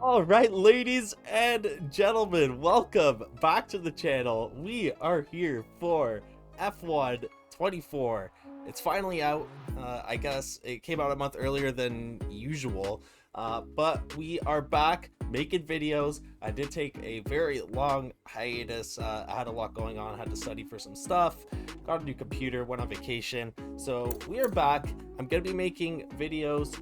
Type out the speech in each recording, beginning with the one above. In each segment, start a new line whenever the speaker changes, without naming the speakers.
All right, ladies and gentlemen, welcome back to the channel. We are here for F1 24. It's finally out. I guess it came out a month earlier than usual, but we are back making videos. I did take a very long hiatus. I had a lot going on. I had to study for some stuff, got a new computer, went on vacation. So we are back. I'm going to be making videos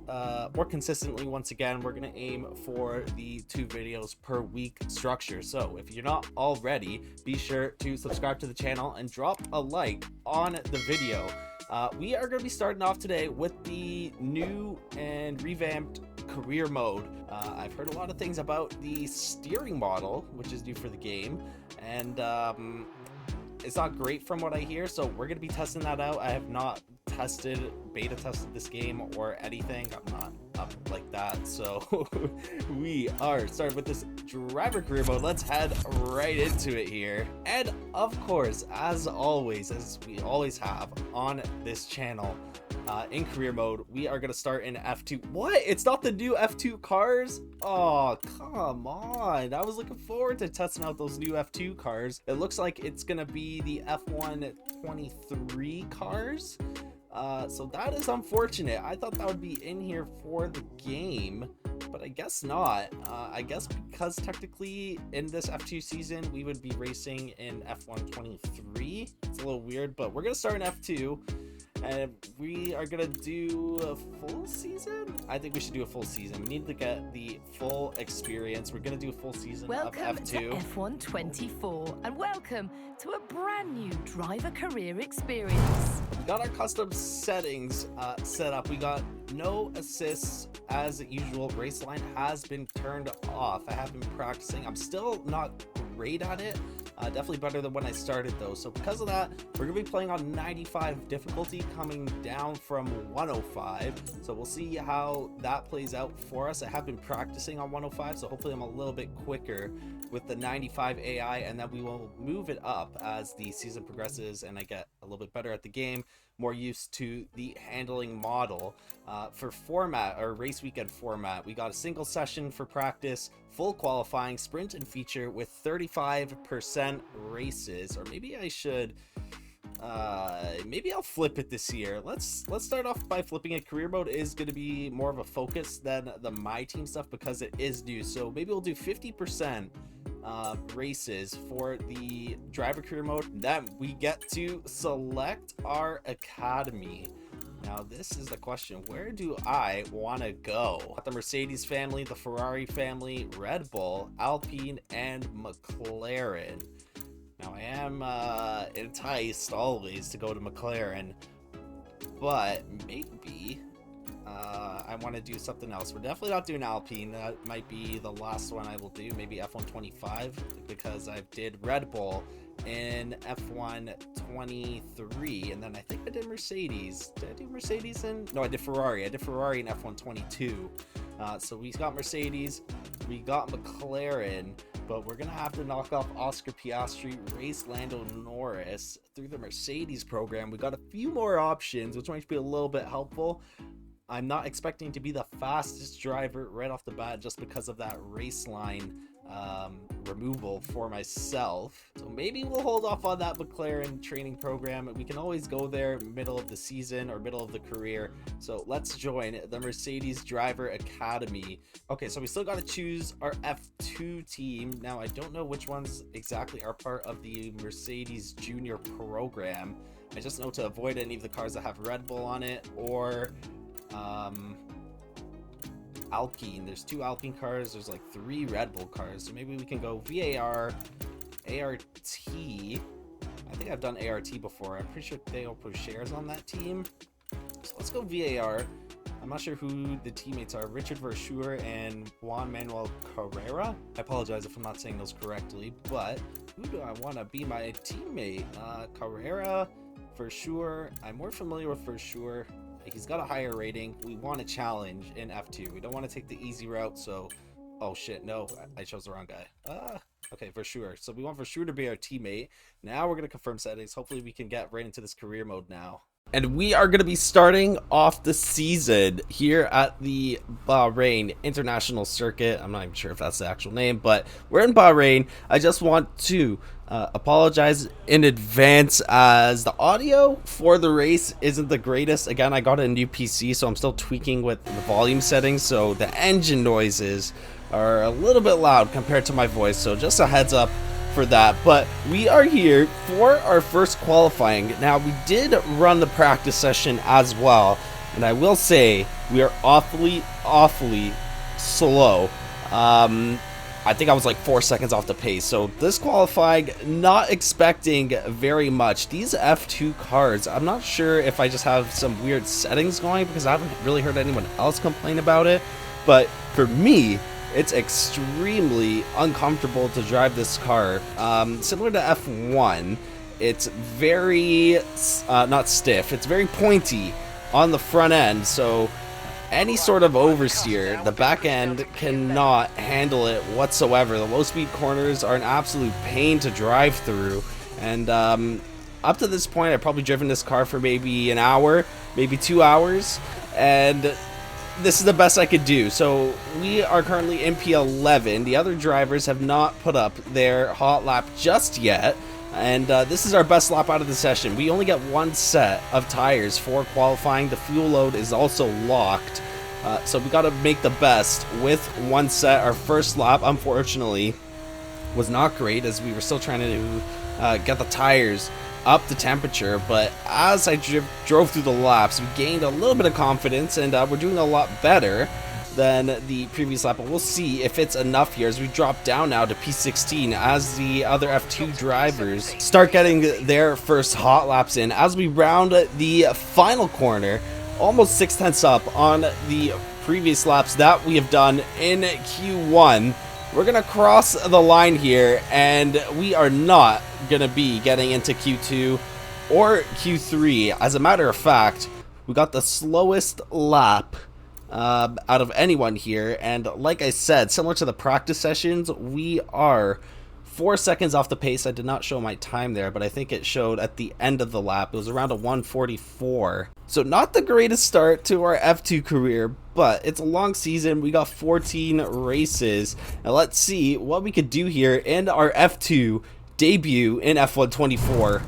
more consistently once again. We're going to aim for the 2 videos per week structure. So if you're not already, be sure to subscribe to the channel and drop a like on the video. We are going to be starting off today with the new and revamped career mode. I've heard a lot of things about the steering model, which is new for the game, and it's not great from what I hear, so we're going to be testing that out. I have not beta tested this game or anything. I'm not up like that, so we are starting with this driver career mode. Let's head right into it here. And of course, as always, as we always have on this channel, in career mode, we are going to start in F2. What? It's not the new F2 cars? Oh, come on. I was looking forward to testing out those new F2 cars. It looks like it's going to be the F1 23 cars. So that is unfortunate. I thought that would be in here for the game, but I guess not. I guess because technically in this F2 season, we would be racing in F1 23. It's a little weird, but we're going to start in F2. And we are gonna do a full season? I think we should do a full season. We need to get the full experience. We're gonna do a full season of F2.
Welcome to F1 24, and welcome to a brand new driver career experience.
We got our custom settings set up. We got no assists as usual. Raceline has been turned off. I have been practicing. I'm still not great at it. Definitely better than when I started though. So because of that, we're gonna be playing on 95 difficulty, coming down from 105. So we'll see how that plays out for us. I have been practicing on 105, so hopefully I'm a little bit quicker with the 95 AI, and then we will move it up as the season progresses and I get a little bit better at the game, more used to the handling model. For format, or race weekend format, we got a single session for practice, full qualifying, sprint and feature with 35% races. Or maybe I should maybe I'll flip it this year. Let's start off by flipping it. Career mode is going to be more of a focus than the my team stuff because it is new. So maybe we'll do 50% races for the driver career mode. Then we get to select our academy. Now this is the question, where do I want to go? The Mercedes family, the Ferrari family, Red Bull, Alpine, and McLaren. Now I am enticed always to go to McLaren, but maybe I want to do something else. We're definitely not doing Alpine. That might be the last one I will do. Maybe F1 25, because I did Red Bull in F1 23, and then I think I did Mercedes. Did I do Mercedes in? No, I did Ferrari. I did Ferrari in F1 22. So we got Mercedes, we got McLaren, but we're gonna have to knock off Oscar Piastri, race Lando Norris through the Mercedes program. We got a few more options, which might be a little bit helpful. I'm not expecting to be the fastest driver right off the bat just because of that race line removal for myself. So maybe we'll hold off on that McLaren training program. We can always go there middle of the season or middle of the career. So let's join the Mercedes Driver Academy. Okay, so we still got to choose our F2 team. Now I don't know which ones exactly are part of the Mercedes Junior program. I just know to avoid any of the cars that have Red Bull on it or Alpine. There's 2 Alpine cars, there's like 3 Red Bull cars, so maybe we can go VAR, ART. I think I've done ART before. I'm pretty sure Theo Pocher's on that team, so let's go VAR. I'm not sure who the teammates are. Richard Verschoor and Juan Manuel Carrera. I apologize if I'm not saying those correctly, but who do I want to be my teammate? Carrera, Verschoor. I'm more familiar with Verschoor. He's got a higher rating. We want a challenge in F2. We don't want to take the easy route, so... Oh shit, no, I chose the wrong guy. Okay, Verschoor. So we want Verschoor to be our teammate. Now we're going to confirm settings. Hopefully we can get right into this career mode now. And we are going to be starting off the season here at the Bahrain International Circuit. I'm not even sure if that's the actual name, but we're in Bahrain. I just want to apologize in advance as the audio for the race isn't the greatest. Again, I got a new PC, so I'm still tweaking with the volume settings, so the engine noises are a little bit loud compared to my voice, so just a heads up for that. But we are here for our first qualifying. Now, we did run the practice session as well, and I will say we are awfully slow. I think I was like 4 seconds off the pace, so this qualifying, not expecting very much. These F2 cars, I'm not sure if I just have some weird settings going, because I haven't really heard anyone else complain about it, but for me, it's extremely uncomfortable to drive this car. Similar to F1, it's very, not stiff, it's very pointy on the front end, so any sort of oversteer, the back end cannot handle it whatsoever. The low speed corners are an absolute pain to drive through, and up to this point, I've probably driven this car for maybe an hour, maybe 2 hours, and this is the best I could do. So we are currently in P11. The other drivers have not put up their hot lap just yet, and this is our best lap out of the session. We only get one set of tires for qualifying. The fuel load is also locked, so we got to make the best with one set. Our first lap, unfortunately, was not great, as we were still trying to get the tires up the temperature, but as I drove through the laps, we gained a little bit of confidence, and we're doing a lot better than the previous lap, but we'll see if it's enough here as we drop down now to P16 as the other F2 drivers start getting their first hot laps in. As we round the final corner, almost 6/10 up on the previous laps that we have done in Q1. We're gonna cross the line here, and we are not gonna be getting into Q2 or Q3. As a matter of fact, we got the slowest lap out of anyone here, and like I said, similar to the practice sessions, we are 4 seconds off the pace. I did not show my time there, but I think it showed at the end of the lap. It was around a 1:44. So not the greatest start to our F2 career, but it's a long season. We got 14 races. Now let's see what we could do here in our F2 debut in F1 24.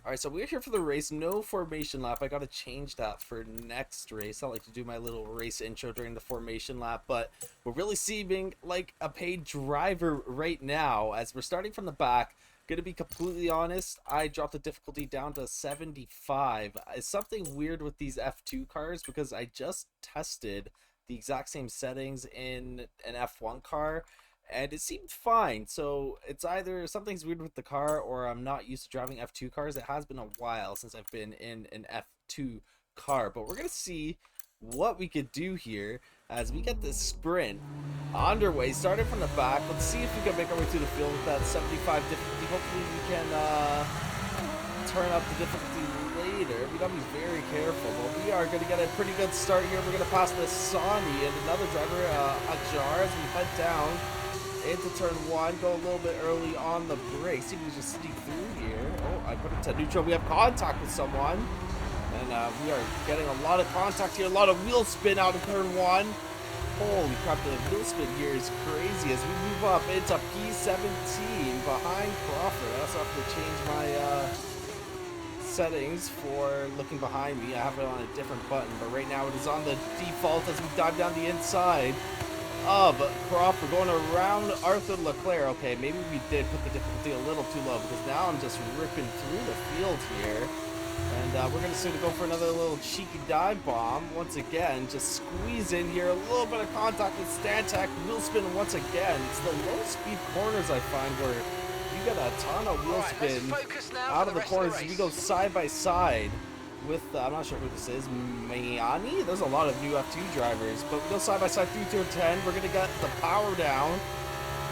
Alright, so we're here for the race. No formation lap. I gotta change that for next race. I like to do my little race intro during the formation lap, but we're really seeming like a paid driver right now as we're starting from the back. Gonna be completely honest, I dropped the difficulty down to 75. It's something weird with these F2 cars because I just tested the exact same settings in an F1 car, and it seemed fine. So it's either something's weird with the car or I'm not used to driving F2 cars. It has been a while since I've been in an F2 car, but we're gonna see what we could do here as we get this sprint underway, starting from the back. Let's see if we can make our way through the field with that 75 difficulty. Hopefully we can turn up the difficulty later. We gotta be very careful, but we are gonna get a pretty good start here. We're gonna pass the Sani and another driver, Ajar, as we head down into turn 1. Go a little bit early on the brakes. See if we can just sneak through here. Oh, I put it to neutral. We have contact with someone, and we are getting a lot of contact here. A lot of wheel spin out of turn 1. Holy crap, the wheel spin here is crazy as we move up into P17 behind Crawford. I also have to change my settings for looking behind me. I have it on a different button, but right now it is on the default as we dive down the inside of Crawford, going around Arthur Leclerc. Okay, maybe we did put the difficulty a little too low because now I'm just ripping through the field here. And we're going to soon go for another little cheeky dive bomb. Once again, just squeeze in here. A little bit of contact with Stantec. Wheel spin once again. It's the low speed corners I find where you get a ton of wheel spin out of the corners. We go side by side with, I'm not sure who this is, Mayani? There's a lot of new F2 drivers, but we go side by side through turn 10. We're going to get the power down,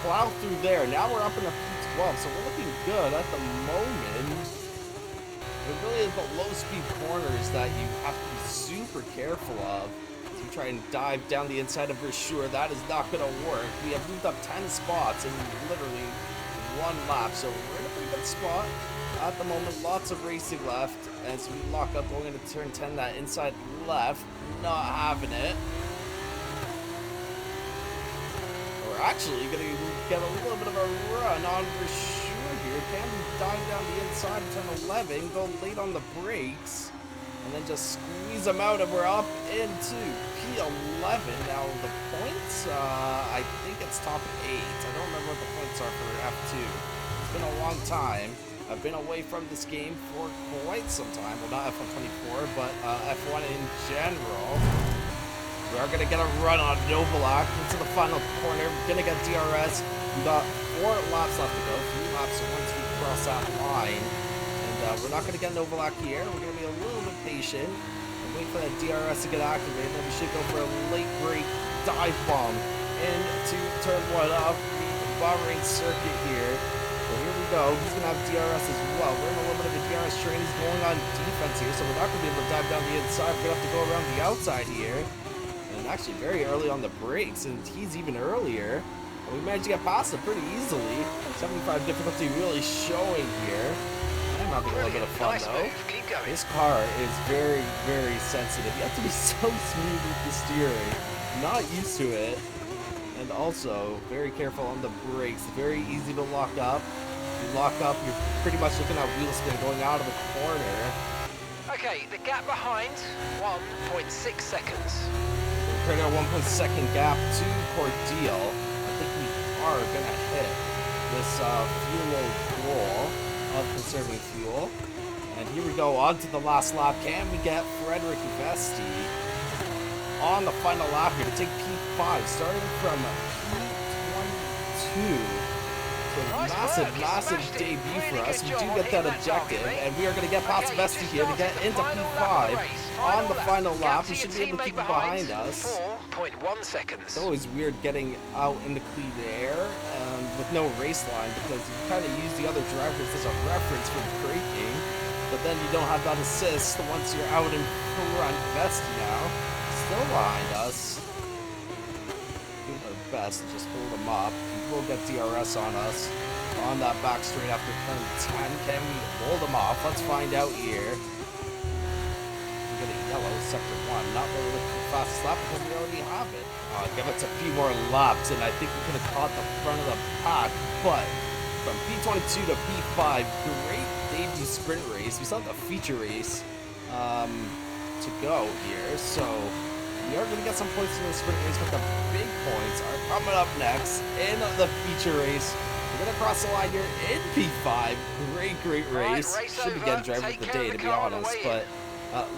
plow through there. Now we're up in the P12, so we're looking good at the moment. It really is the low speed corners that you have to be super careful of as you try and dive down the inside of Versure. That is not going to work. We have moved up 10 spots in literally one lap, so we're in a pretty good spot at the moment. Lots of racing left as we lock up going into turn 10. That inside left, not having it. We're actually going to get a little bit of a run on for sure here. Can we dive down the inside of turn 11, go late on the brakes, and then just squeeze them out, and we're up into P11. Now the points, I think it's top 8. I don't remember what the points are for F2. It's been a long time. I've been away from this game for quite some time. Well, not F1 24, but F1 in general. We are going to get a run on Novalak into the final corner. We're going to get DRS. We got 4 laps left to go. 3 laps once we cross that line. And we're not going to get Novalak here. We're going to be a little bit patient and wait for that DRS to get activated. Then we should go for a late break dive bomb into turn 1 off the Bahrain circuit here. So here we go. He's going to have DRS as well. We're in a little bit of a DRS train. He's going on defense here, so we're not going to be able to dive down the inside. We're going to have to go around the outside here. And actually very early on the brakes, and he's even earlier. And we managed to get past it pretty easily. 75 difficulty really showing here. I'm having a little bit of fun though. This car is very, very sensitive. You have to be so smooth with the steering. Not used to it. And also very careful on the brakes. Very easy to lock up. If you lock up, you're pretty much looking at wheel spin going out of the corner.
Okay, the gap behind, 1.6 seconds.
We're creating a 1.2 gap to Cordeal. I think we are going to hit this fuel goal of conserving fuel. And here we go on to the last lap. Can we get Frederick Vesti on the final lap here to take P5, starting from P22. So massive debut for us. We do get that objective, and we are going to get past Vesti here to get into P5 on the final lap. We should be able to keep it behind us.
4.1 seconds.
It's always weird getting out in the clean air with no race line, because you kind of use the other drivers as a reference for braking, but then you don't have that assist once you're out in front. Vesti now, still behind us. Doing our best to just hold them up. We'll get DRS on us on that back straight after turn 10. Can we hold them off? Let's find out here. We're getting yellow, sector 1. Not really looking for the fastest lap because we already have it. Give us a few more laps, and I think we could have caught the front of the pack. But from P22 to P5, great debut sprint race. We still have the feature race to go here, so we are going to get some points in the sprint race, but the big points are coming up next in the feature race. We're going to cross the line here in P5. Great race. Should be getting driver of the day, to be honest, but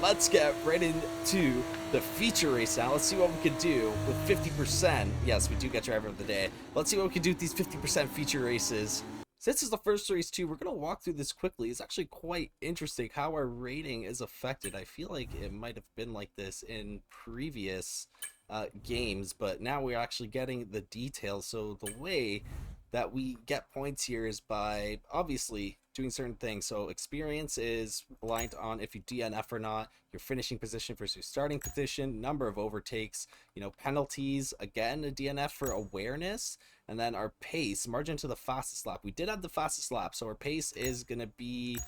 let's get right into the feature race now. Let's see what we can do with 50%. Yes, we do get driver of the day. Let's see what we can do with these 50% feature races. Since it's the first race too, we're going to walk through this quickly. It's actually quite interesting how our rating is affected. I feel like it might have been like this in previous games, but now we're actually getting the details. So the way that we get points here is by obviously doing certain things. So experience is reliant on if you DNF or not, your finishing position versus your starting position, number of overtakes, penalties, again, a DNF for awareness, and then our pace, margin to the fastest lap. We did have the fastest lap, so our pace is going to be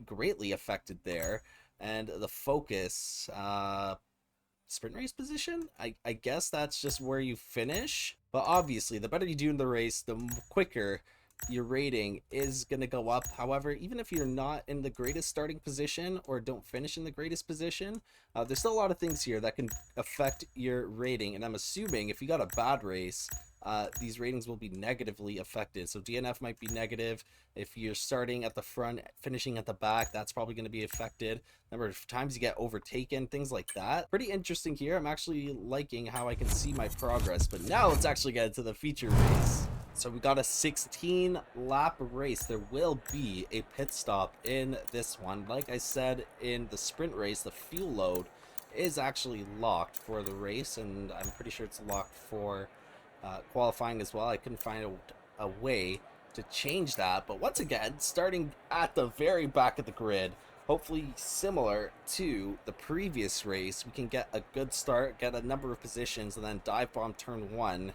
greatly affected there. And the focus, sprint race position, I guess that's just where you finish. But obviously, the better you do in the race, the quicker your rating is going to go up. However, even if you're not in the greatest starting position or don't finish in the greatest position, there's still a lot of things here that can affect your rating. And I'm assuming if you got a bad race, these ratings will be negatively affected. So DNF might be negative. If you're starting at the front, finishing at the back, that's probably going to be affected. Number of times you get overtaken, things like that. Pretty interesting here. I'm actually liking how I can see my progress. But now let's actually get into the feature race. So we got a 16 lap race. There will be a pit stop in this one. Like I said in the sprint race, the fuel load is actually locked for the race, and I'm pretty sure it's locked for qualifying as well. I couldn't find a way to change that, but once again, starting at the very back of the grid, hopefully similar to the previous race, we can get a good start, get a number of positions, and then dive bomb turn 1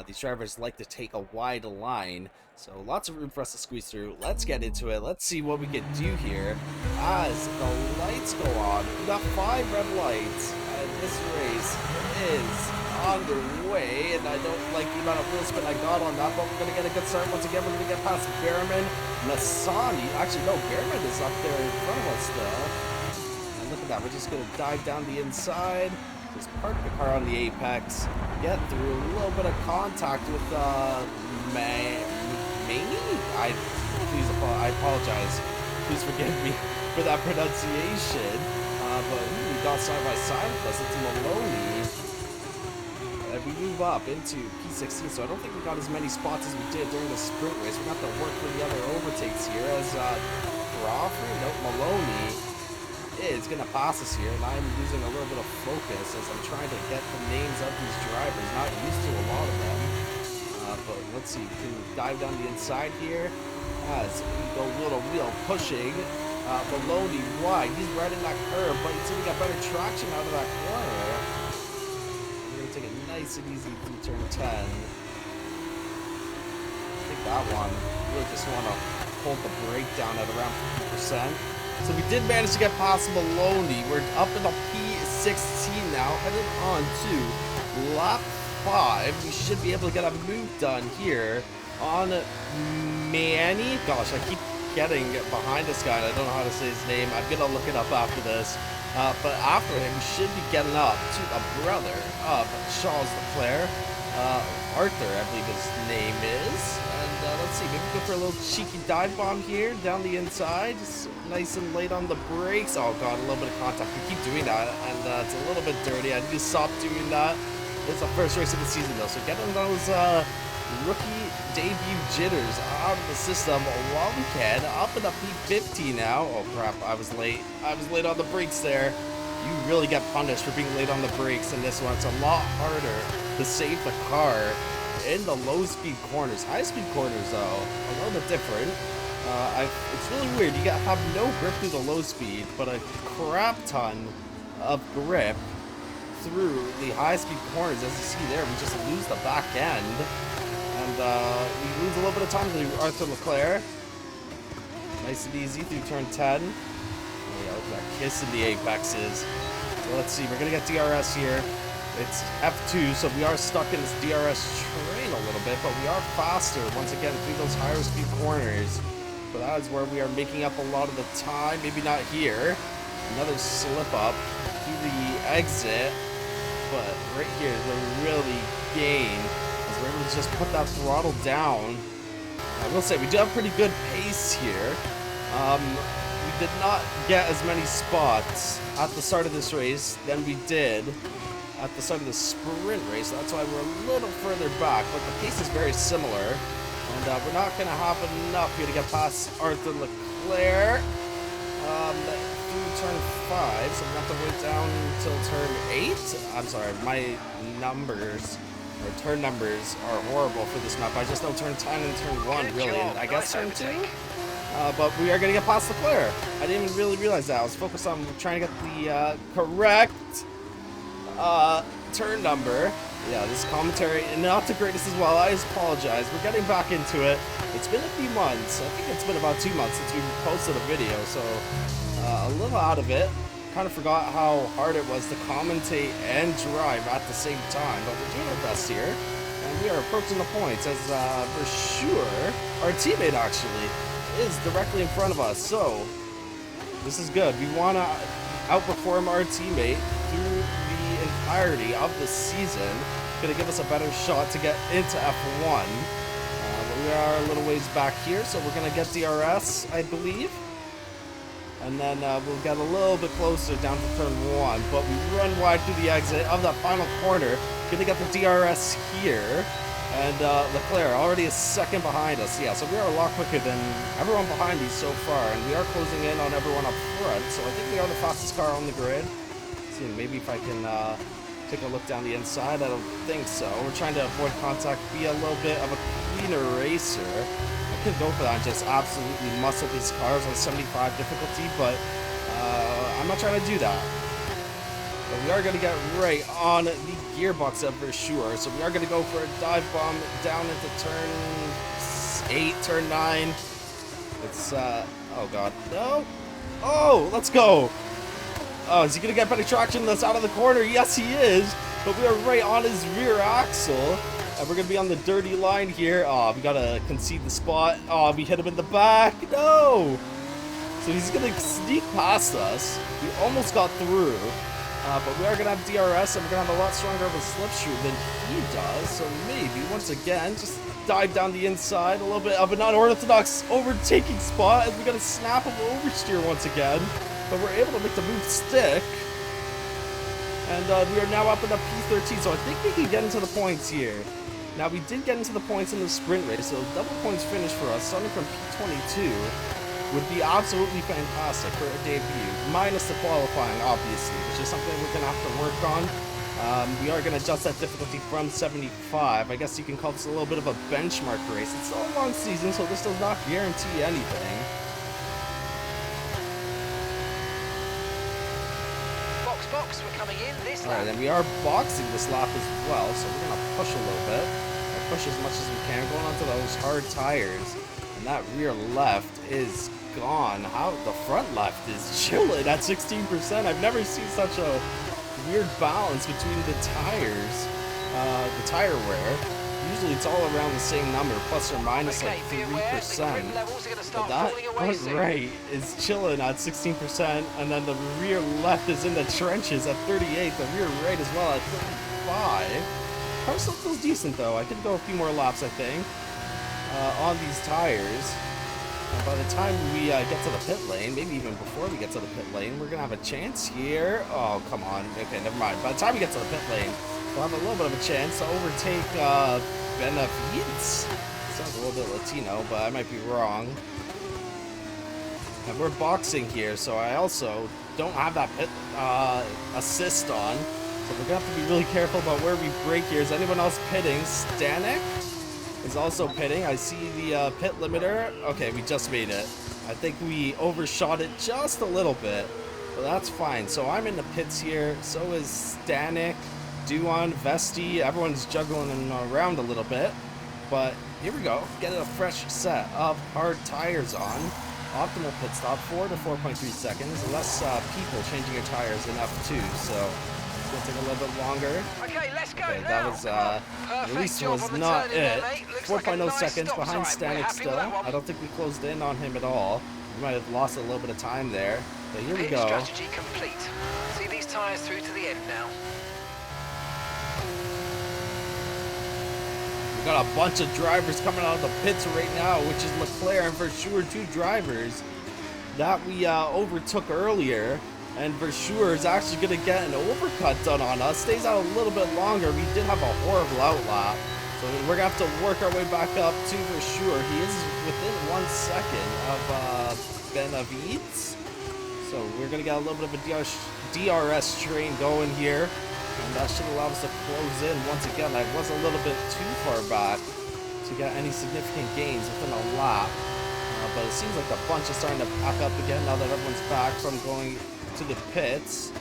These drivers like to take a wide line, so lots of room for us to squeeze through. Let's get into it. Let's see what we can do here as the lights go on. We got 5 red lights, and this race is underway, and I don't like the amount of wheel spin I got on that, but we're going to get a good start. Once again, we're going to get past Behrman, Nassani. Actually, no, Behrman is up there in front of us still. And look at that. We're just going to dive down the inside. Just park the car on the apex, get through a little bit of contact with Maney. I apologize. Please forgive me for that pronunciation. But we got side by side with us. It's Maloney. And we move up into P16, so I don't think we got as many spots as we did during the sprint race. We're going to have to work for the other overtakes here as Crawford, Maloney is going to pass us here, and I'm losing a little bit of focus as I'm trying to get the names of these drivers. Not used to a lot of them. But let's see, we can dive down the inside here as we go little wheel pushing. Maloney wide, he's right in that curve, but he's going to get better traction out of that corner. We're going to take it nice and easy through turn 10. I think that one, really just want to hold the brake down at around 50%. So we did manage to get past Maloney. We're up in the P16 now, headed on to lap 5. We should be able to get a move done here on Manny. Gosh, I keep getting behind this guy, and I don't know how to say his name. I'm going to look it up after this. But after him, we should be getting up to the brother of Charles Leclerc. Arthur, I believe his name is. And let's see, maybe go for a little cheeky dive bomb here down the inside. Just nice and late on the brakes. Oh god, a little bit of contact. We keep doing that, and it's a little bit dirty. I need to stop doing that. It's the first race of the season though, so getting those rookie debut jitters out of the system while we can. Up in the P15 now. Oh crap, I was late. I was late on the brakes there. You really get punished for being late on the brakes in this one. It's a lot harder to save the car in the low-speed corners. High-speed corners, though, a little bit different. It's really weird. You have no grip through the low speed, but a crap ton of grip through the high-speed corners. As you see there, we just lose the back end, and we lose a little bit of time to Arthur Leclerc. Nice and easy through turn 10. Oh yeah, look at that kiss in the apexes. So let's see, we're gonna get DRS here. It's F2, so we are stuck in this DRS train a little bit, but we are faster once again through those higher speed corners. But that is where we are making up a lot of the time. Maybe not here. Another slip up to the exit, but right here is where we really gain, as we're able to just put that throttle down. I will say we do have pretty good pace here. We did not get as many spots at the start of this race than we did at the start of the sprint race. That's why we're a little further back, but the pace is very similar. And we're not going to have enough here to get past Arthur Leclerc through turn 5. So we're going to have to wait down until turn 8. I'm sorry, my numbers, or turn numbers, are horrible for this map. I just know turn 10 and turn 1, really. And I guess turn 2? But we are going to get past Leclerc. I didn't even really realize that. I was focused on trying to get the correct turn number. Yeah, this commentary, not the greatest as well. I apologize. We're getting back into it. It's been a few months. I think it's been about 2 months since we posted a video, so a little out of it. Kind of forgot how hard it was to commentate and drive at the same time, but we're doing our best here. And we are approaching the points as for sure our teammate actually is directly in front of us. So this is good. We want to outperform our teammate through the entirety of the season. Going to give us a better shot to get into F1. But we are a little ways back here, so we're going to get DRS, I believe. And then we'll get a little bit closer down to turn 1. But we run wide through the exit of that final corner. Going to get the DRS here. And Leclerc already a second behind us. Yeah, so we are a lot quicker than everyone behind these so far. And we are closing in on everyone up front. So I think we are the fastest car on the grid. Let's see, maybe if I can take a look down the inside. I don't think so. We're trying to avoid contact, be a little bit of a cleaner racer. I could go for that and just absolutely muscle these cars on 75 difficulty, but I'm not trying to do that. But we are going to get right on the gearbox up for sure. So we are going to go for a dive bomb down into turn 8, turn 9. It's, oh god, no. Oh, let's go. Oh, is he going to get better traction that's out of the corner? Yes, he is. But we are right on his rear axle. And we're going to be on the dirty line here. Oh, we got to concede the spot. Oh, we hit him in the back. No. So he's going to sneak past us. We almost got through. But we are going to have DRS, and we're going to have a lot stronger of a slipstream than he does. So maybe, once again, just dive down the inside. A little bit of an unorthodox overtaking spot as we got a snap of oversteer once again. But we're able to make the move stick. And we are now up in the P13, so I think we can get into the points here. Now, we did get into the points in the sprint race, so double points finish for us, starting from P22. Would be absolutely fantastic for a debut, minus the qualifying, obviously, which is something we're going to have to work on. We are going to adjust that difficulty from 75. I guess you can call this a little bit of a benchmark race. It's still a long season, so this does not guarantee anything.
Box, we're coming in this lap.
Alright, and we are boxing this lap as well, so we're going to push a little bit. We'll push as much as we can, going onto those hard tires. And that rear left is gone. How the front left is chilling at 16%. I've never seen such a weird balance between the tires, the tire wear. Usually it's all around the same number, plus or minus like 3%. But that front right is chilling at 16%, and then the rear left is in the trenches at 38. The rear right as well at 35. Car still feels decent though. I could go a few more laps, I think, on these tires. By the time we get to the pit lane, maybe even before we get to the pit lane, we're going to have a chance here. Oh, come on. Okay, never mind. By the time we get to the pit lane, we'll have a little bit of a chance to overtake Benavides. Sounds a little bit Latino, but I might be wrong. And we're boxing here, so I also don't have that pit assist on. So we're going to have to be really careful about where we brake here. Is anyone else pitting? Stanek is also pitting. I see the pit limiter. Okay, we just made it. I think we overshot it just a little bit, but that's fine. So I'm in the pits here. So is Stanek, Duan, Vesti. Everyone's juggling around a little bit, but here we go. Get a fresh set of hard tires on. Optimal pit stop, 4 to 4.3 seconds. Less people changing your tires in F2, so it's gonna take a little bit longer.
Okay, let's go
Okay,
now.
that was release was not it. 4.0 seconds behind Stanek still. I don't think we closed in on him at all. We might have lost a little bit of time there, but here we
Pit
go.
strategy complete. See these tyres through to the end now.
We got a bunch of drivers coming out of the pits right now, which is Leclerc and for sure 2 drivers that we overtook earlier. And for sure is actually going to get an overcut done on us. Stays out a little bit longer. We did have a horrible outlap. So we're going to have to work our way back up to for sure. He is within 1 second of Benavides. So we're going to get a little bit of a DRS train going here. And that should allow us to close in once again. I was a little bit too far back to get any significant gains within a lap. But it seems like the bunch is starting to pack up again now that everyone's back from going to the pits.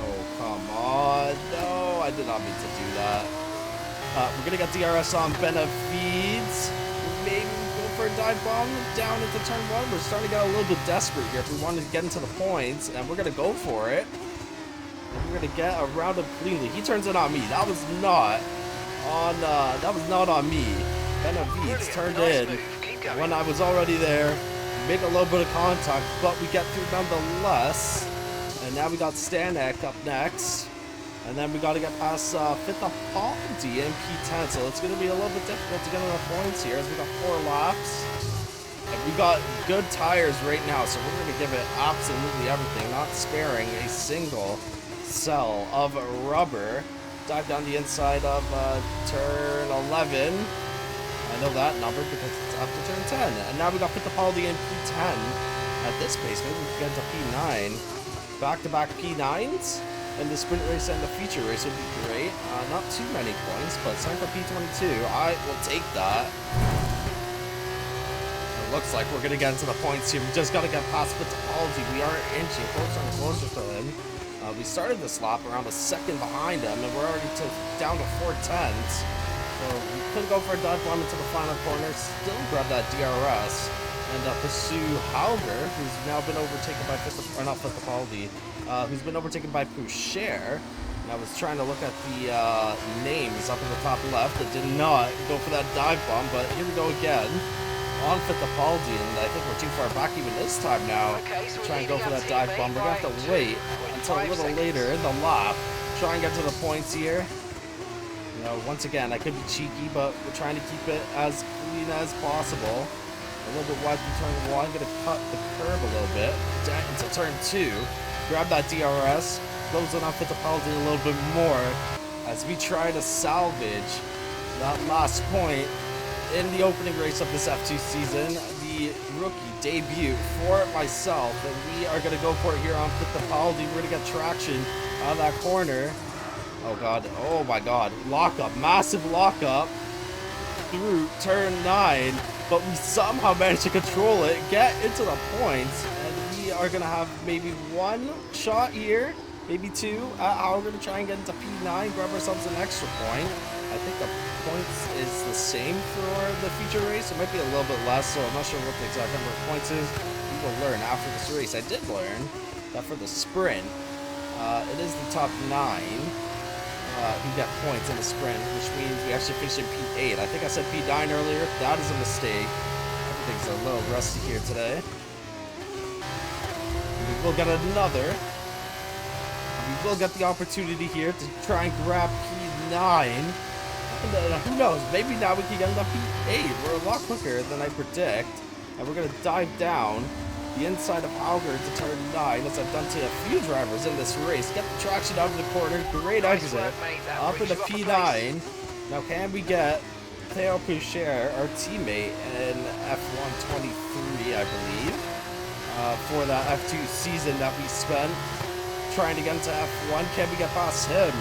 Oh, come on. No, I did not mean to do that. We're going to get DRS on Benavides. Maybe go for a dive bomb down into turn 1. We're starting to get a little bit desperate here if we wanted to get into the points, and we're going to go for it. And we're going to get around him cleanly. He turns it on me. That was not on me. Benavides turned in when I was already there. Make a little bit of contact, but we get through nonetheless. And now we got Stanek up next. And then we got to get past Fittipaldi in P10. So it's going to be a little bit difficult to get on the points here as we got 4 laps. And we got good tires right now, so we're going to give it absolutely everything, not sparing a single cell of rubber. Dive down the inside of turn 11. I know that number because it's after turn 10. And now we got Fittipaldi in P10. At this pace, maybe we can get to P9. Back-to-back P9s. And the sprint race and the feature race would be great. Not too many points, but time for P22. I will take that. It looks like we're going to get into the points here. We just got to get past Fittipaldi. We are inching closer and closer to him. We started this lap around a second behind him, and we're already down to 4/10. So we couldn't go for a dive bomb into the final corner. Still grab that DRS and pursue Hauger, who's now been overtaken by Fittipaldi, who's been overtaken by Poucher. And I was trying to look at the names up in the top left. That did not go for that dive bomb, but here we go again on Fittipaldi, and I think we're too far back even this time now.
Okay, so
to try and go for that dive bomb. We're gonna have to wait until a little later in the lap. Try and get to the points here. You know, once again, I could be cheeky, but we're trying to keep it as clean as possible. A little bit wide from turn 1. I'm gonna cut the curb a little bit into turn 2. Grab that DRS. Close it on Fittipaldi a little bit more as we try to salvage that last point in the opening race of this F2 season, the rookie debut for myself, and we are going to go for it here on Fittipaldi. We're going to get traction out of that corner. Oh god, oh my god, lockup, massive lockup through turn 9, but we somehow managed to control it, get into the points, and we are going to have maybe one shot here, maybe two. We're going to try and get into P9, grab ourselves an extra point. I think the points is the same for the feature race. It might be a little bit less, so I'm not sure what the exact number of points is. We will learn after this race. I did learn that for the sprint, it is the top 9 who get points in the sprint, which means we actually finished in P8. I think I said P9 earlier. That is a mistake. Everything's a little rusty here today. We will get another. We will get the opportunity here to try and grab P9. Who knows? Maybe now we can get into P8. We're a lot quicker than I predict. And we're going to dive down the inside of Hauger to turn 9, as I've done to a few drivers in this race. Get the traction out of the corner. Great exit. Up into P9. Now, can we get Theo Poucher, our teammate, in F123, I believe, for that F2 season that we spent trying to get into F1? Can we get past him?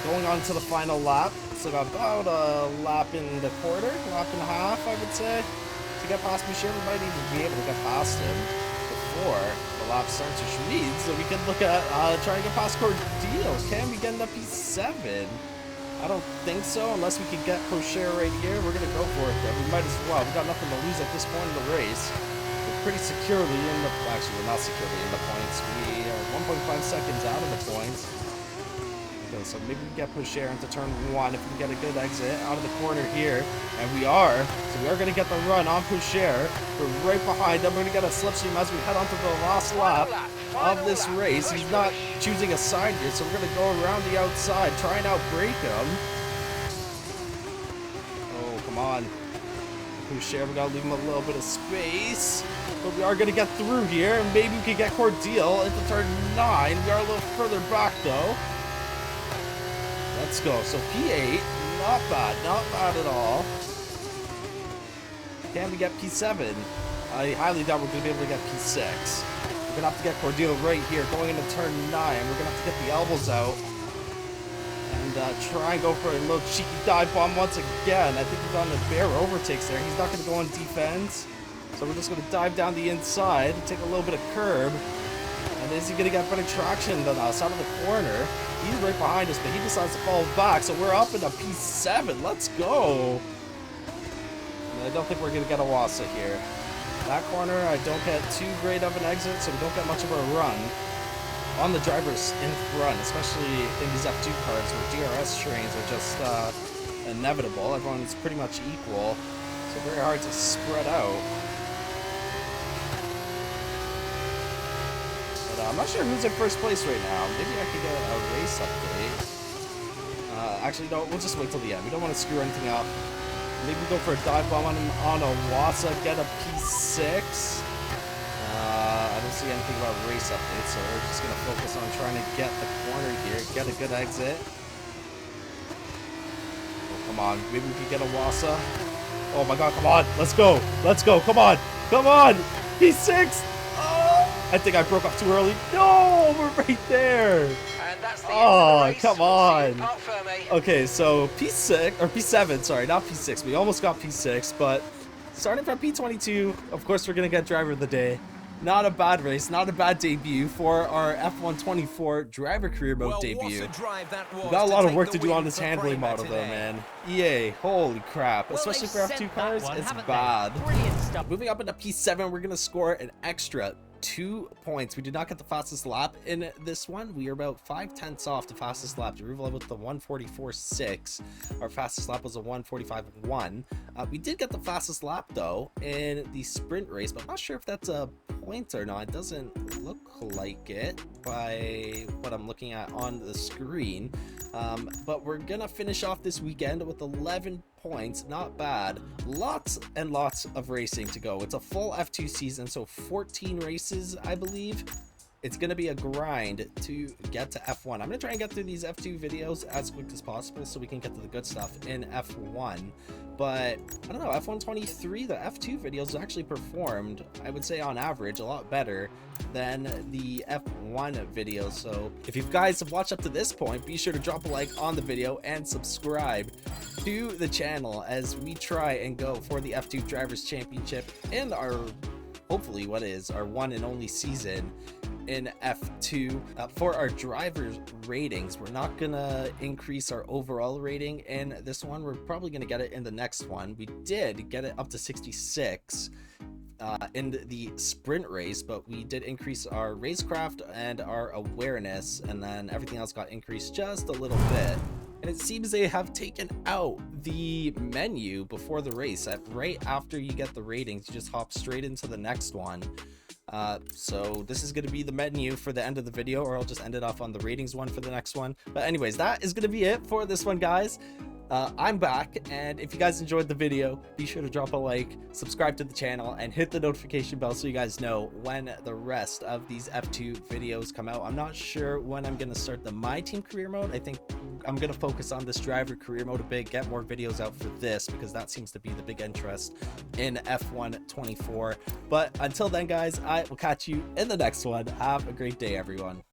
Going on to the final lap. So got about a lap in the quarter, lap and a half, I would say, to get past Poucher. We might even be able to get past him before the lap starts, which means that we can look at trying to get past Cordeal. Can we get into P7? I don't think so, unless we can get Poucher right here. We're going to go for it then. We might as well. We got nothing to lose at this point in the race. We're pretty securely in the... Actually, we're not securely in the points. We are 1.5 seconds out of the points. Okay, so maybe we can get Poucher into turn 1 if we can get a good exit out of the corner here. And we are. So we are going to get the run on Poucher. We're right behind him. We're going to get a slipstream as we head onto the last lap of this race. He's not choosing a side here, so we're going to go around the outside, try and outbrake him. Oh, come on. Poucher, we got to leave him a little bit of space. But we are going to get through here, and maybe we can get Cordeal into turn 9. We are a little further back, though. Let's go. So P8, not bad at all. Can we get P7? I highly doubt we're going to be able to get P6. We're going to have to get Cordeal right here, going into turn 9. We're going to have to get the elbows out and try and go for a little cheeky dive bomb once again. I think he's on the bare overtakes there. He's not going to go on defense. So we're just going to dive down the inside and take a little bit of curb. And is he going to get better traction than us out of the corner? He's right behind us, but he decides to fall back, so we're up into P7. Let's go. And I don't think we're going to get a Wassa here. That corner, I don't get too great of an exit, so we don't get much of a run on the drivers in front, especially in these F2 cars where DRS trains are just inevitable. Everyone's pretty much equal, so very hard to spread out. I'm not sure who's in first place right now. Maybe I could get a race update. Actually, no, we'll just wait till the end. We don't want to screw anything up. Maybe go for a dive bomb on a Wassa, get a P6. I don't see anything about race updates, so we're just going to focus on trying to get the corner here, get a good exit. Oh, come on. Maybe we can get a Wassa. Oh my god, come on. Let's go. Let's go. Come on. Come on. P6. I think I broke off too early. No, we're right there.
And that's the
oh,
end of the race.
come on.
Ferme.
Okay, so P6, or P7, sorry, not P6. We almost got P6, but starting from P22, of course, we're going to get driver of the day. Not a bad race, not a bad debut for our F124 driver career mode
Well,
debut.
what a drive that was
We got a
to
lot of
take
work
the
to do on
win
this
for
handling
Prema
model though,
today.
man. EA, holy crap.
Well,
Especially for
they've
F2
sent
cars,
that one,
it's
haven't
bad.
they? Brilliant stuff.
Moving up into P7, we're going to score an extra 2 points. We did not get the fastest lap in this one. We are about 5/10 off the fastest lap. Deruva with the 144.6. Our fastest lap was a 145.1. We did get the fastest lap though in the sprint race, but I'm not sure if that's a point or not. It doesn't look like it by what I'm looking at on the screen. But we're gonna finish off this weekend with 11 points. Not bad. Lots and lots of racing to go. It's a full F2 season, so 14 races, I believe. It's gonna be a grind to get to F1. I'm gonna try and get through these F2 videos as quick as possible so we can get to the good stuff in F1. But I don't know, F123, the F2 videos actually performed, I would say on average, a lot better than the F1 videos. So if you guys have watched up to this point, be sure to drop a like on the video and subscribe to the channel as we try and go for the F2 Drivers Championship in our, hopefully what is our one and only season in F2. For our drivers ratings, we're not gonna increase our overall rating in this one. We're probably gonna get it in the next one. We did get it up to 66 in the sprint race, but we did increase our racecraft and our awareness, and then everything else got increased just a little bit. And it seems they have taken out the menu before the race. Right after you get the ratings, you just hop straight into the next one. So this is going to be the menu for the end of the video, or I'll just end it off on the ratings one for the next one. But anyways, that is going to be it for this one, guys. I'm back, and if you guys enjoyed the video, be sure to drop a like, subscribe to the channel, and hit the notification bell so you guys know when the rest of these F2 videos come out. I'm not sure when I'm going to start the My Team career mode. I think I'm going to focus on this driver career mode a bit, get more videos out for this, because that seems to be the big interest in F124. But until then, guys, I will catch you in the next one. Have a great day, everyone.